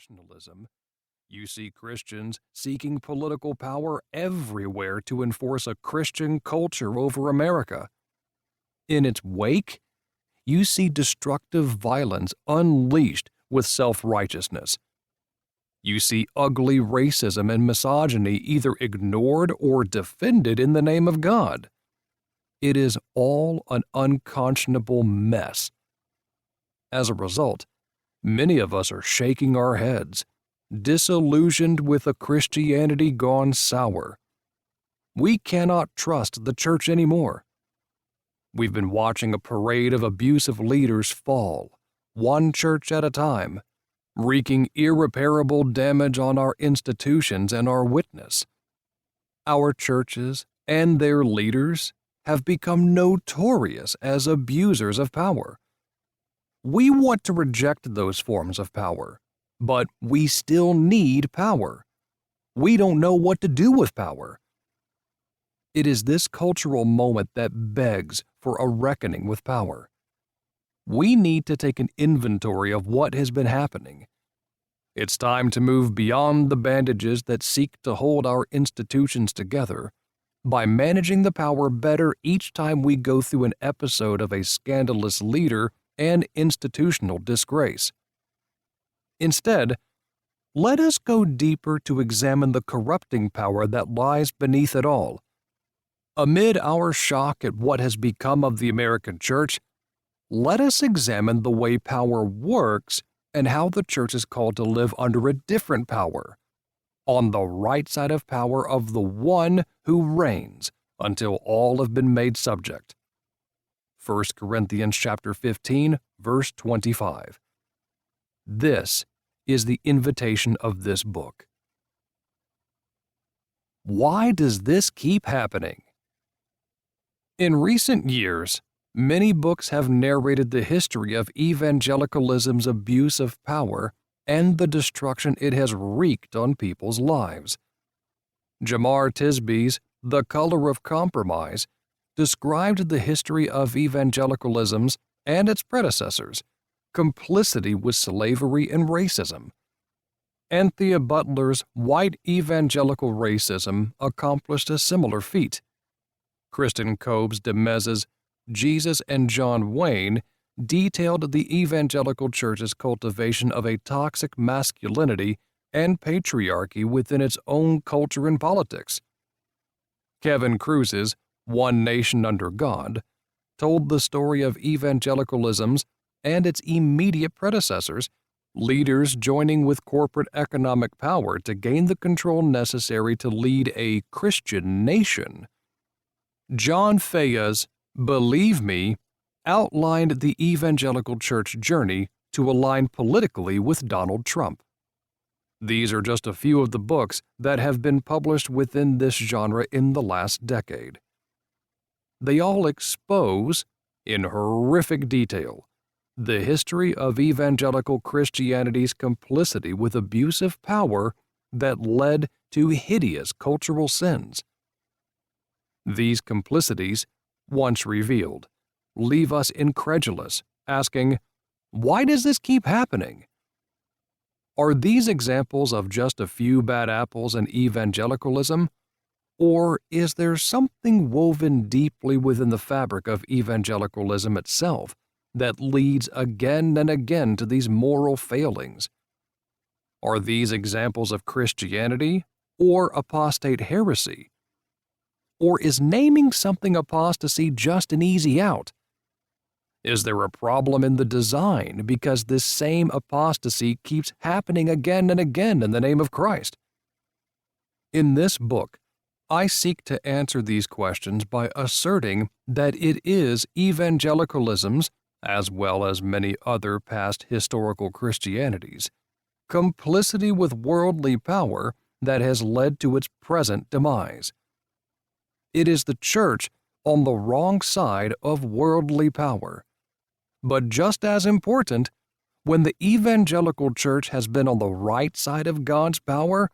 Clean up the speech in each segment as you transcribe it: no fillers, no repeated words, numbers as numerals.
nationalism, you see Christians seeking political power everywhere to enforce a Christian culture over America. In its wake, you see destructive violence unleashed with self-righteousness. You see ugly racism and misogyny either ignored or defended in the name of God. It is all an unconscionable mess. As a result, many of us are shaking our heads, disillusioned with a Christianity gone sour. We cannot trust the church anymore. We've been watching a parade of abusive leaders fall, one church at a time, wreaking irreparable damage on our institutions and our witness. Our churches and their leaders have become notorious as abusers of power. We want to reject those forms of power, but we still need power. We don't know what to do with power. It is this cultural moment that begs for a reckoning with power. We need to take an inventory of what has been happening. It's time to move beyond the bandages that seek to hold our institutions together by managing the power better each time we go through an episode of a scandalous leader and institutional disgrace. Instead, let us go deeper to examine the corrupting power that lies beneath it all. Amid our shock at what has become of the American church, let us examine the way power works and how the church is called to live under a different power, on the right side of power of the one who reigns until all have been made subject. 1 Corinthians chapter 15, verse 25. This is the invitation of this book. Why does this keep happening? In recent years, many books have narrated the history of evangelicalism's abuse of power and the destruction it has wreaked on people's lives. Jamar Tisby's The Color of Compromise described the history of evangelicalism's and its predecessors' complicity with slavery and racism. Anthea Butler's White Evangelical Racism accomplished a similar feat. Kristen Koeb's de Mez's Jesus and John Wayne detailed the evangelical church's cultivation of a toxic masculinity and patriarchy within its own culture and politics. Kevin Cruse's One Nation Under God told the story of evangelicalism's and its immediate predecessors, leaders joining with corporate economic power to gain the control necessary to lead a Christian nation. John Fea's Believe Me outlined the evangelical church journey to align politically with Donald Trump. These are just a few of the books that have been published within this genre in the last decade. They all expose, in horrific detail, the history of evangelical Christianity's complicity with abusive power that led to hideous cultural sins. These complicities, once revealed, leave us incredulous, asking, why does this keep happening? Are these examples of just a few bad apples in evangelicalism? Or is there something woven deeply within the fabric of evangelicalism itself that leads again and again to these moral failings? Are these examples of Christianity or apostate heresy? Or is naming something apostasy just an easy out? Is there a problem in the design because this same apostasy keeps happening again and again in the name of Christ? In this book, I seek to answer these questions by asserting that it is evangelicalism's, as well as many other past historical Christianities, complicity with worldly power that has led to its present demise. It is the church on the wrong side of worldly power. But just as important, when the evangelical church has been on the right side of God's power,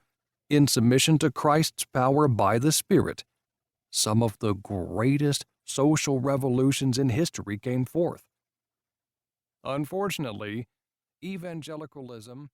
in submission to Christ's power by the Spirit, some of the greatest social revolutions in history came forth. Unfortunately, evangelicalism